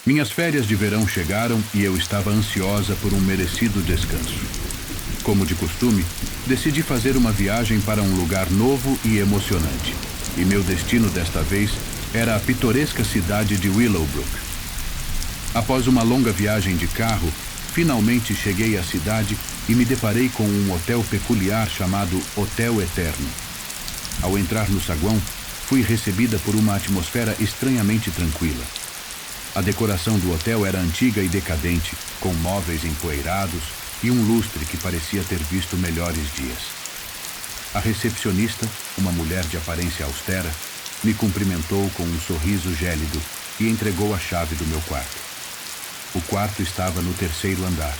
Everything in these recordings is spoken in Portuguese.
Minhas férias de verão chegaram e eu estava ansiosa por um merecido descanso. Como de costume, decidi fazer uma viagem para um lugar novo e emocionante. E meu destino desta vez era a pitoresca cidade de Willowbrook. Após uma longa viagem de carro, finalmente cheguei à cidade e me deparei com um hotel peculiar chamado Hotel Eterno. Ao entrar no saguão, fui recebida por uma atmosfera estranhamente tranquila. A decoração do hotel era antiga e decadente, com móveis empoeirados e um lustre que parecia ter visto melhores dias. A recepcionista, uma mulher de aparência austera, me cumprimentou com um sorriso gélido e entregou a chave do meu quarto. O quarto estava no 3º andar,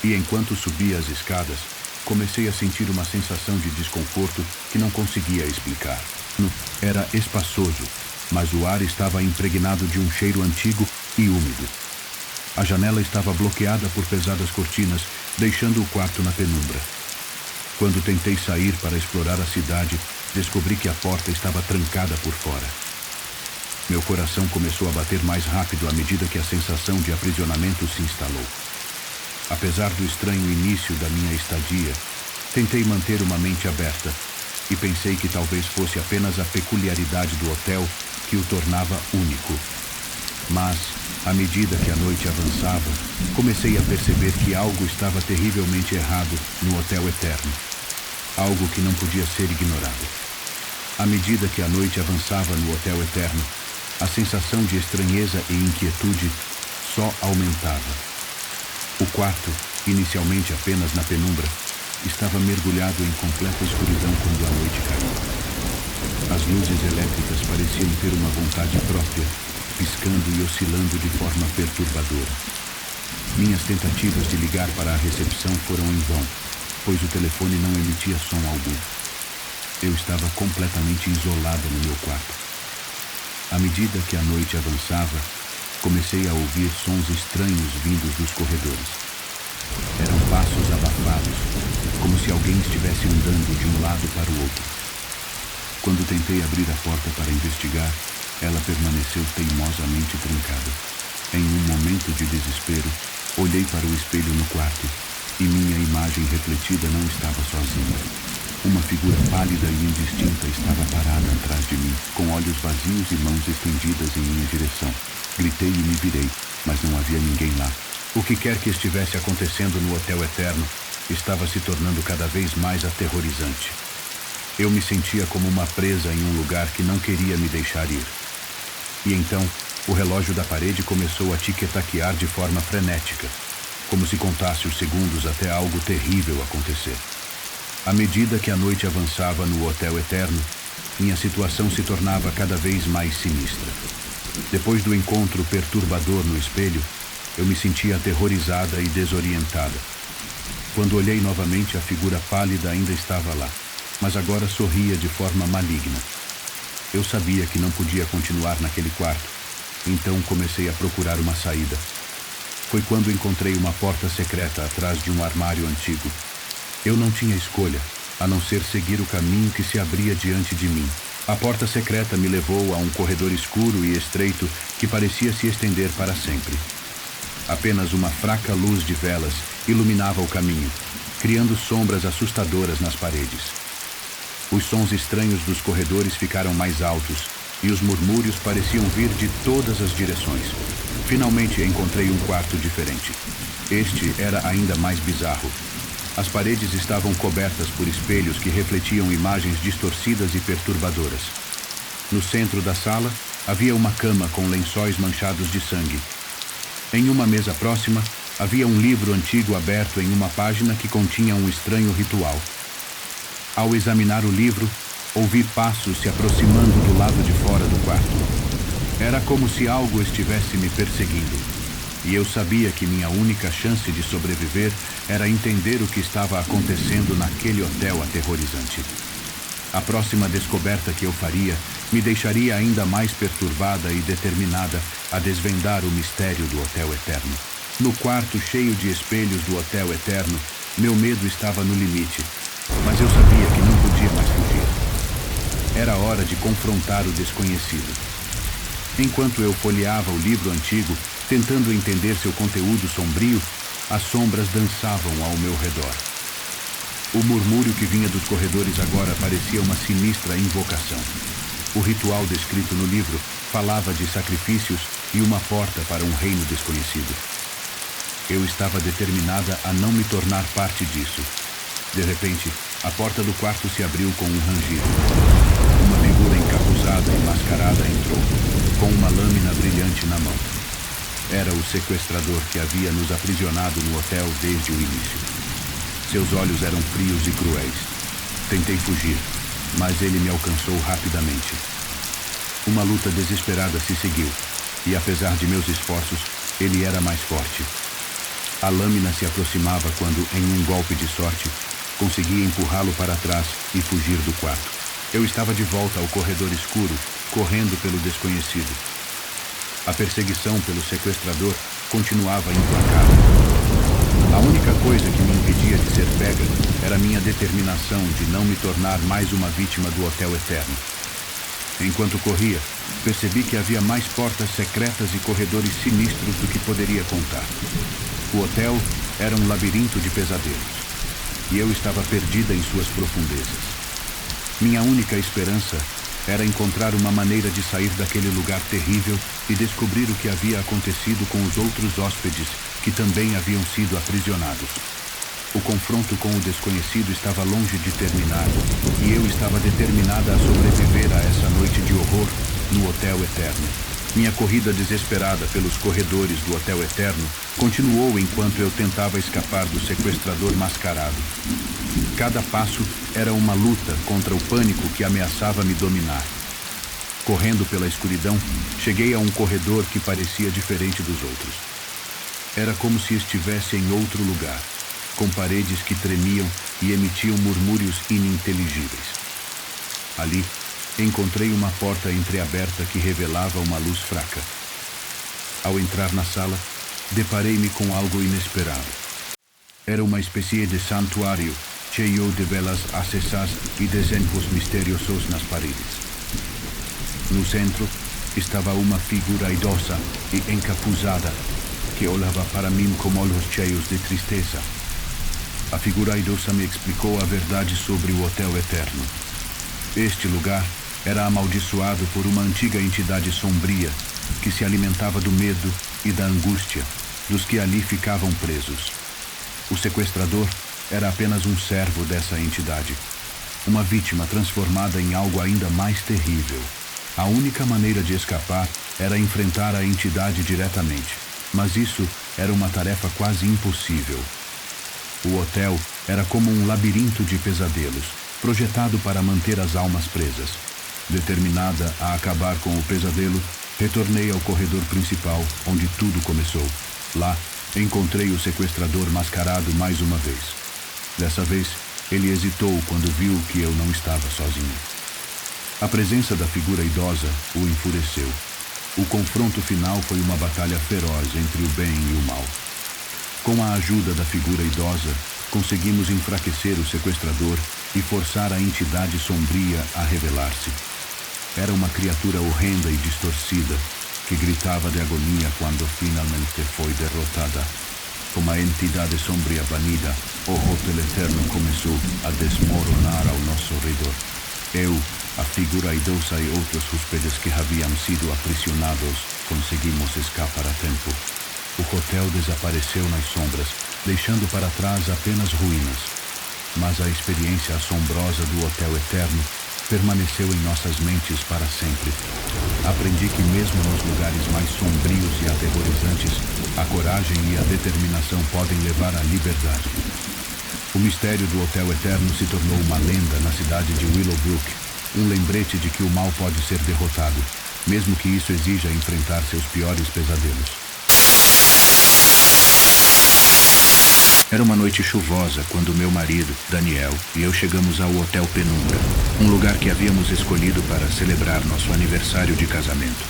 e enquanto subia as escadas, comecei a sentir uma sensação de desconforto que não conseguia explicar. Era espaçoso, mas o ar estava impregnado de um cheiro antigo e úmido. A janela estava bloqueada por pesadas cortinas, deixando o quarto na penumbra. Quando tentei sair para explorar a cidade, descobri que a porta estava trancada por fora. Meu coração começou a bater mais rápido à medida que a sensação de aprisionamento se instalou. Apesar do estranho início da minha estadia, tentei manter uma mente aberta e pensei que talvez fosse apenas a peculiaridade do hotel que o tornava único. Mas, à medida que a noite avançava, comecei a perceber que algo estava terrivelmente errado no Hotel Eterno. Algo que não podia ser ignorado. À medida que a noite avançava no Hotel Eterno, a sensação de estranheza e inquietude só aumentava. O quarto, inicialmente apenas na penumbra, estava mergulhado em completa escuridão quando a noite caiu. As luzes elétricas pareciam ter uma vontade própria, piscando e oscilando de forma perturbadora. Minhas tentativas de ligar para a recepção foram em vão, pois o telefone não emitia som algum. Eu estava completamente isolada no meu quarto. À medida que a noite avançava, comecei a ouvir sons estranhos vindos dos corredores. Eram passos abafados, como se alguém estivesse andando de um lado para o outro. Quando tentei abrir a porta para investigar, ela permaneceu teimosamente trancada. Em um momento de desespero, olhei para o espelho no quarto e minha imagem refletida não estava sozinha. Uma figura pálida e indistinta estava parada atrás de mim, com olhos vazios e mãos estendidas em minha direção. Gritei e me virei, mas não havia ninguém lá. O que quer que estivesse acontecendo no Hotel Eterno estava se tornando cada vez mais aterrorizante. Eu me sentia como uma presa em um lugar que não queria me deixar ir. E então, o relógio da parede começou a tic-taquear de forma frenética, como se contasse os segundos até algo terrível acontecer. À medida que a noite avançava no Hotel Eterno, minha situação se tornava cada vez mais sinistra. Depois do encontro perturbador no espelho, eu me sentia aterrorizada e desorientada. Quando olhei novamente, a figura pálida ainda estava lá, mas agora sorria de forma maligna. Eu sabia que não podia continuar naquele quarto, então comecei a procurar uma saída. Foi quando encontrei uma porta secreta atrás de um armário antigo. Eu não tinha escolha, a não ser seguir o caminho que se abria diante de mim. A porta secreta me levou a um corredor escuro e estreito que parecia se estender para sempre. Apenas uma fraca luz de velas iluminava o caminho, criando sombras assustadoras nas paredes. Os sons estranhos dos corredores ficaram mais altos e os murmúrios pareciam vir de todas as direções. Finalmente encontrei um quarto diferente. Este era ainda mais bizarro. As paredes estavam cobertas por espelhos que refletiam imagens distorcidas e perturbadoras. No centro da sala, havia uma cama com lençóis manchados de sangue. Em uma mesa próxima, havia um livro antigo aberto em uma página que continha um estranho ritual. Ao examinar o livro, ouvi passos se aproximando do lado de fora do quarto. Era como se algo estivesse me perseguindo. E eu sabia que minha única chance de sobreviver era entender o que estava acontecendo naquele hotel aterrorizante. A próxima descoberta que eu faria me deixaria ainda mais perturbada e determinada a desvendar o mistério do Hotel Eterno. No quarto cheio de espelhos do Hotel Eterno, meu medo estava no limite, mas eu sabia que não podia mais fugir. Era hora de confrontar o desconhecido. Enquanto eu folheava o livro antigo, Tentando entender seu conteúdo sombrio, as sombras dançavam ao meu redor. O murmúrio que vinha dos corredores agora parecia uma sinistra invocação. O ritual descrito no livro falava de sacrifícios e uma porta para um reino desconhecido. Eu estava determinada a não me tornar parte disso. De repente, a porta do quarto se abriu com um rangido. Uma figura encapuzada e mascarada entrou, com uma lâmina brilhante na mão. Era o sequestrador que havia nos aprisionado no hotel desde o início. Seus olhos eram frios e cruéis. Tentei fugir, mas ele me alcançou rapidamente. Uma luta desesperada se seguiu, e apesar de meus esforços, ele era mais forte. A lâmina se aproximava quando, em um golpe de sorte, consegui empurrá-lo para trás e fugir do quarto. Eu estava de volta ao corredor escuro, correndo pelo desconhecido. A perseguição pelo sequestrador continuava implacável. A única coisa que me impedia de ser pega era minha determinação de não me tornar mais uma vítima do Hotel Eterno. Enquanto corria, percebi que havia mais portas secretas e corredores sinistros do que poderia contar. O hotel era um labirinto de pesadelos, e eu estava perdida em suas profundezas. Minha única esperança era encontrar uma maneira de sair daquele lugar terrível e descobrir o que havia acontecido com os outros hóspedes que também haviam sido aprisionados. O confronto com o desconhecido estava longe de terminar, e eu estava determinada a sobreviver a essa noite de horror no Hotel Eterno. Minha corrida desesperada pelos corredores do Hotel Eterno continuou enquanto eu tentava escapar do sequestrador mascarado. Cada passo era uma luta contra o pânico que ameaçava me dominar. Correndo pela escuridão, cheguei a um corredor que parecia diferente dos outros. Era como se estivesse em outro lugar, com paredes que tremiam e emitiam murmúrios ininteligíveis. Ali, encontrei uma porta entreaberta que revelava uma luz fraca. Ao entrar na sala, deparei-me com algo inesperado. Era uma espécie de santuário, cheio de velas acesas e desenhos misteriosos nas paredes. No centro, estava uma figura idosa e encapuzada, que olhava para mim com olhos cheios de tristeza. A figura idosa me explicou a verdade sobre o Hotel Eterno. Este lugar era amaldiçoado por uma antiga entidade sombria que se alimentava do medo e da angústia dos que ali ficavam presos. O sequestrador era apenas um servo dessa entidade, uma vítima transformada em algo ainda mais terrível. A única maneira de escapar era enfrentar a entidade diretamente, mas isso era uma tarefa quase impossível. O hotel era como um labirinto de pesadelos, projetado para manter as almas presas. Determinada a acabar com o pesadelo, retornei ao corredor principal, onde tudo começou. Lá, encontrei o sequestrador mascarado mais uma vez. Dessa vez, ele hesitou quando viu que eu não estava sozinho. A presença da figura idosa o enfureceu. O confronto final foi uma batalha feroz entre o bem e o mal. Com a ajuda da figura idosa, conseguimos enfraquecer o sequestrador e forçar a entidade sombria a revelar-se. Era uma criatura horrenda e distorcida, que gritava de agonia quando finalmente foi derrotada. Com a entidade sombria banida, o Hotel Eterno começou a desmoronar ao nosso redor. Eu, a figura idosa e outros hóspedes que haviam sido aprisionados, conseguimos escapar a tempo. O hotel desapareceu nas sombras, deixando para trás apenas ruínas. Mas a experiência assombrosa do Hotel Eterno permaneceu em nossas mentes para sempre. Aprendi que mesmo nos lugares mais sombrios e aterrorizantes, a coragem e a determinação podem levar à liberdade. O mistério do Hotel Eterno se tornou uma lenda na cidade de Willowbrook, um lembrete de que o mal pode ser derrotado, mesmo que isso exija enfrentar seus piores pesadelos. Era uma noite chuvosa quando meu marido, Daniel, e eu chegamos ao Hotel Penumbra, um lugar que havíamos escolhido para celebrar nosso aniversário de casamento.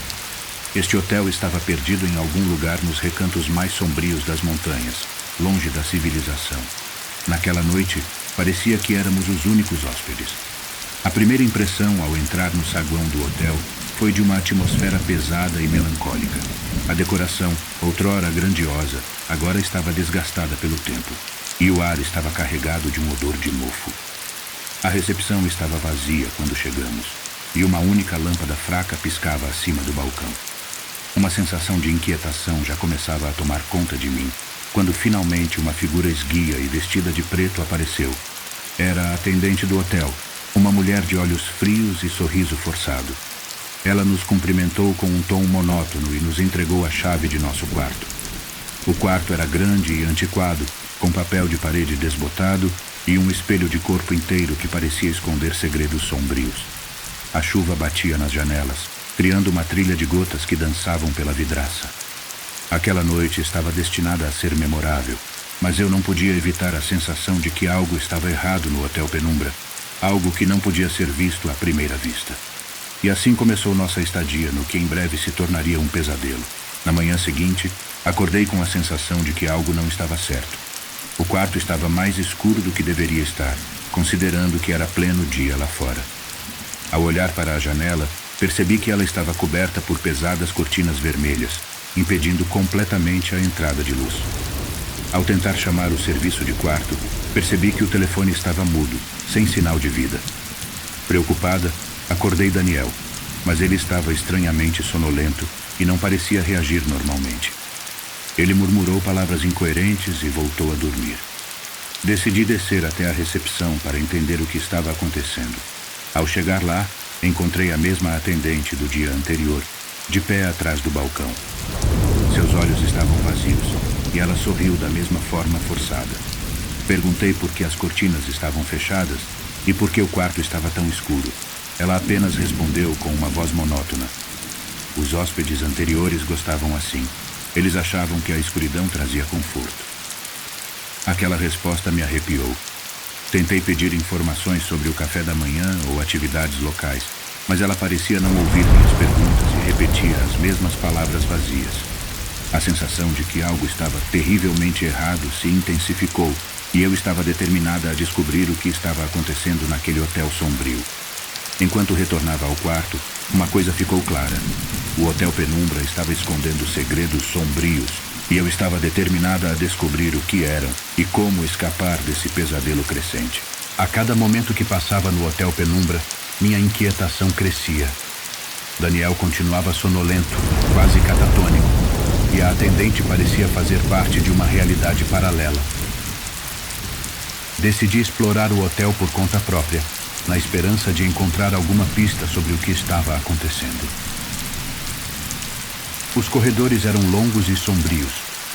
Este hotel estava perdido em algum lugar nos recantos mais sombrios das montanhas, longe da civilização. Naquela noite, parecia que éramos os únicos hóspedes. A primeira impressão ao entrar no saguão do hotel foi de uma atmosfera pesada e melancólica. A decoração, Outrora grandiosa, agora estava desgastada pelo tempo, e o ar estava carregado de um odor de mofo. A recepção estava vazia quando chegamos, e uma única lâmpada fraca piscava acima do balcão. Uma sensação de inquietação já começava a tomar conta de mim, quando finalmente uma figura esguia e vestida de preto apareceu. Era a atendente do hotel, uma mulher de olhos frios e sorriso forçado. Ela nos cumprimentou com um tom monótono e nos entregou a chave de nosso quarto. O quarto era grande e antiquado, com papel de parede desbotado e um espelho de corpo inteiro que parecia esconder segredos sombrios. A chuva batia nas janelas, criando uma trilha de gotas que dançavam pela vidraça. Aquela noite estava destinada a ser memorável, mas eu não podia evitar a sensação de que algo estava errado no Hotel Penumbra, algo que não podia ser visto à primeira vista. E assim começou nossa estadia no que em breve se tornaria um pesadelo. Na manhã seguinte, acordei com a sensação de que algo não estava certo. O quarto estava mais escuro do que deveria estar, considerando que era pleno dia lá fora. Ao olhar para a janela, percebi que ela estava coberta por pesadas cortinas vermelhas, impedindo completamente a entrada de luz. Ao tentar chamar o serviço de quarto, percebi que o telefone estava mudo, sem sinal de vida. Preocupada, acordei Daniel, mas ele estava estranhamente sonolento e não parecia reagir normalmente. Ele murmurou palavras incoerentes e voltou a dormir. Decidi descer até a recepção para entender o que estava acontecendo. Ao chegar lá, encontrei a mesma atendente do dia anterior, de pé atrás do balcão. Seus olhos estavam vazios e ela sorriu da mesma forma forçada. Perguntei por que as cortinas estavam fechadas e por que o quarto estava tão escuro. Ela apenas respondeu com uma voz monótona. Os hóspedes anteriores gostavam assim. Eles achavam que a escuridão trazia conforto. Aquela resposta me arrepiou. Tentei pedir informações sobre o café da manhã ou atividades locais, mas ela parecia não ouvir minhas perguntas e repetia as mesmas palavras vazias. A sensação de que algo estava terrivelmente errado se intensificou e eu estava determinada a descobrir o que estava acontecendo naquele hotel sombrio. Enquanto retornava ao quarto, uma coisa ficou clara. O Hotel Penumbra estava escondendo segredos sombrios e eu estava determinada a descobrir o que eram e como escapar desse pesadelo crescente. A cada momento que passava no Hotel Penumbra, minha inquietação crescia. Daniel continuava sonolento, quase catatônico, e a atendente parecia fazer parte de uma realidade paralela. Decidi explorar o hotel por conta própria, na esperança de encontrar alguma pista sobre o que estava acontecendo. Os corredores eram longos e sombrios,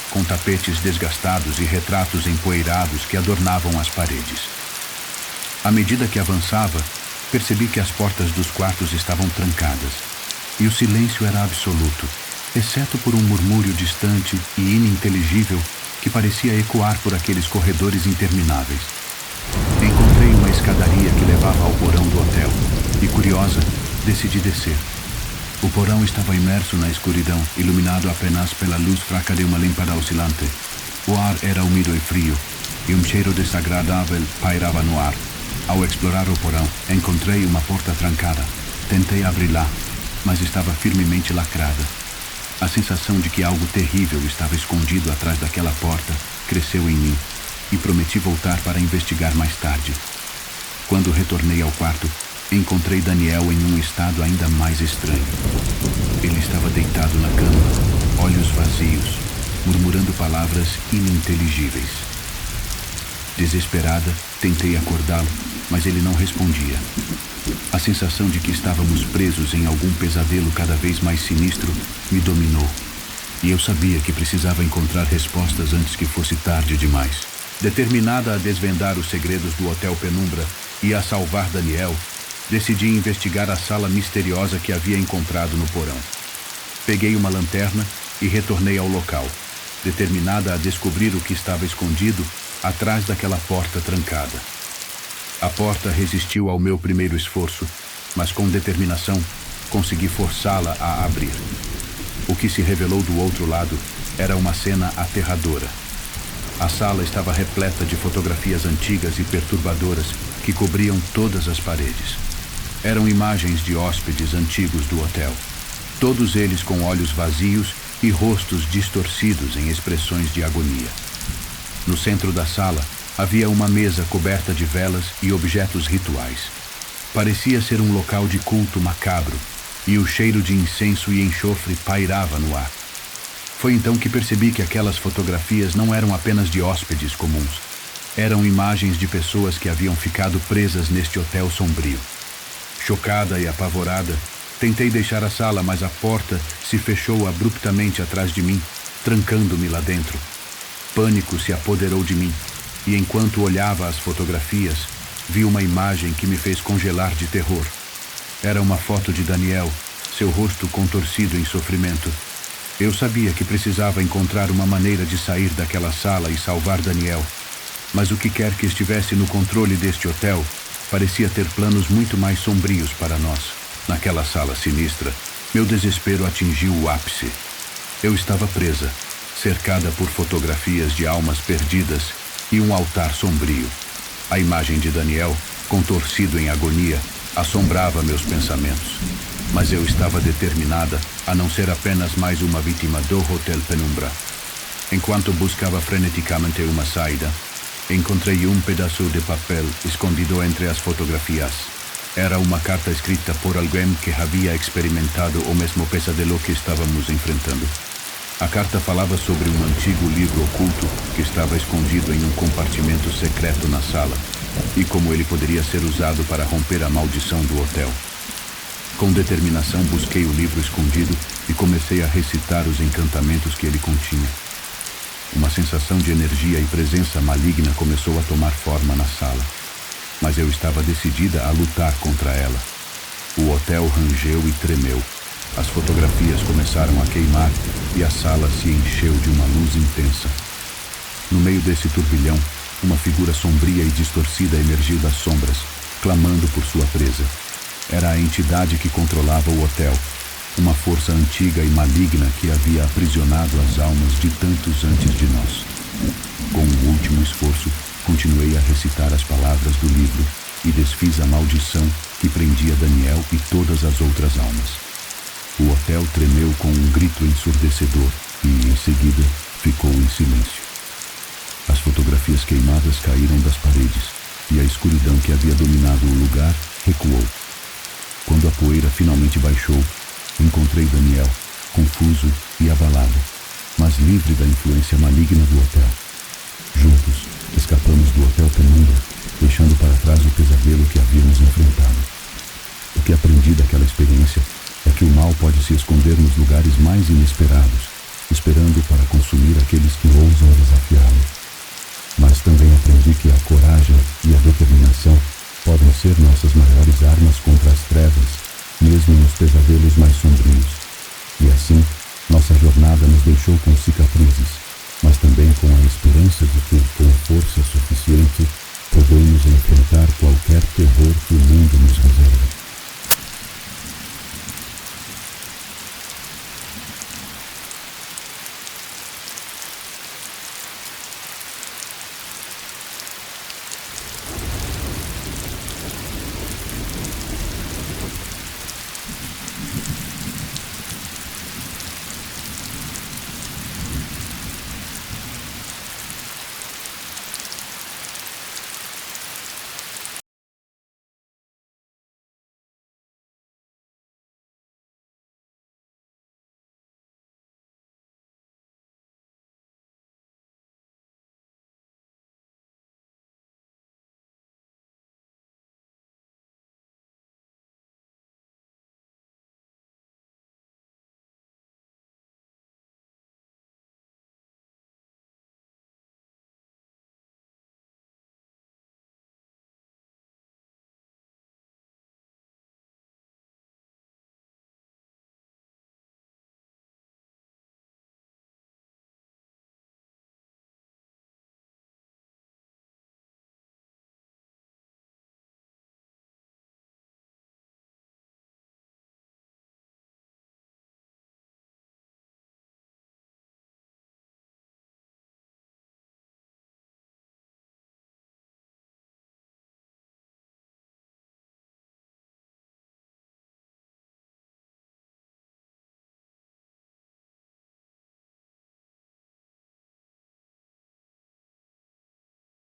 com tapetes desgastados e retratos empoeirados que adornavam as paredes. À medida que avançava, percebi que as portas dos quartos estavam trancadas, e o silêncio era absoluto, exceto por um murmúrio distante e ininteligível que parecia ecoar por aqueles corredores intermináveis. Encontrei uma escadaria que levava ao porão do hotel e, curiosa, decidi descer. O porão estava imerso na escuridão, iluminado apenas pela luz fraca de uma lâmpada oscilante. O ar era úmido e frio, e um cheiro desagradável pairava no ar. Ao explorar o porão, encontrei uma porta trancada. Tentei abri-la, mas estava firmemente lacrada. A sensação de que algo terrível estava escondido atrás daquela porta cresceu em mim, e prometi voltar para investigar mais tarde. Quando retornei ao quarto, encontrei Daniel em um estado ainda mais estranho. Ele estava deitado na cama, olhos vazios, murmurando palavras ininteligíveis. Desesperada, tentei acordá-lo, mas ele não respondia. A sensação de que estávamos presos em algum pesadelo cada vez mais sinistro me dominou, e eu sabia que precisava encontrar respostas antes que fosse tarde demais. Determinada a desvendar os segredos do Hotel Penumbra e a salvar Daniel, decidi investigar a sala misteriosa que havia encontrado no porão. Peguei uma lanterna e retornei ao local, determinada a descobrir o que estava escondido atrás daquela porta trancada. A porta resistiu ao meu primeiro esforço, mas com determinação consegui forçá-la a abrir. O que se revelou do outro lado era uma cena aterradora. A sala estava repleta de fotografias antigas e perturbadoras que cobriam todas as paredes. Eram imagens de hóspedes antigos do hotel, todos eles com olhos vazios e rostos distorcidos em expressões de agonia. No centro da sala havia uma mesa coberta de velas e objetos rituais. Parecia ser um local de culto macabro, e o cheiro de incenso e enxofre pairava no ar. Foi então que percebi que aquelas fotografias não eram apenas de hóspedes comuns. Eram imagens de pessoas que haviam ficado presas neste hotel sombrio. Chocada e apavorada, tentei deixar a sala, mas a porta se fechou abruptamente atrás de mim, trancando-me lá dentro. Pânico se apoderou de mim, e enquanto olhava as fotografias, vi uma imagem que me fez congelar de terror. Era uma foto de Daniel, seu rosto contorcido em sofrimento. Eu sabia que precisava encontrar uma maneira de sair daquela sala e salvar Daniel, mas o que quer que estivesse no controle deste hotel parecia ter planos muito mais sombrios para nós. Naquela sala sinistra, meu desespero atingiu o ápice. Eu estava presa, cercada por fotografias de almas perdidas e um altar sombrio. A imagem de Daniel, contorcido em agonia, assombrava meus pensamentos. Mas eu estava determinada a não ser apenas mais uma vítima do Hotel Penumbra. Enquanto buscava freneticamente uma saída, encontrei um pedaço de papel escondido entre as fotografias. Era uma carta escrita por alguém que havia experimentado o mesmo pesadelo que estávamos enfrentando. A carta falava sobre um antigo livro oculto que estava escondido em um compartimento secreto na sala, e como ele poderia ser usado para romper a maldição do hotel. Com determinação busquei o livro escondido e comecei a recitar os encantamentos que ele continha. Uma sensação de energia e presença maligna começou a tomar forma na sala, mas eu estava decidida a lutar contra ela. O hotel rangeu e tremeu. As fotografias começaram a queimar e a sala se encheu de uma luz intensa. No meio desse turbilhão, uma figura sombria e distorcida emergiu das sombras, clamando por sua presa. Era a entidade que controlava o hotel, uma força antiga e maligna que havia aprisionado as almas de tantos antes de nós. Com o último esforço, continuei a recitar as palavras do livro e desfiz a maldição que prendia Daniel e todas as outras almas. O hotel tremeu com um grito ensurdecedor e, em seguida, ficou em silêncio. As fotografias queimadas caíram das paredes e a escuridão que havia dominado o lugar recuou. Quando a poeira finalmente baixou, encontrei Daniel, confuso e abalado, mas livre da influência maligna do hotel. Juntos, escapamos do Hotel Penumbra, deixando para trás o pesadelo que havíamos enfrentado. O que aprendi daquela experiência é que o mal pode se esconder nos lugares mais inesperados, esperando para consumir aqueles que ousam desafiá-lo. Mas também aprendi que a coragem e a determinação podem ser nossas maiores armas contra as trevas, mesmo nos pesadelos mais sombrios. E assim, nossa jornada nos deixou com cicatrizes, mas também com a esperança de que, com força suficiente, podemos enfrentar qualquer terror que o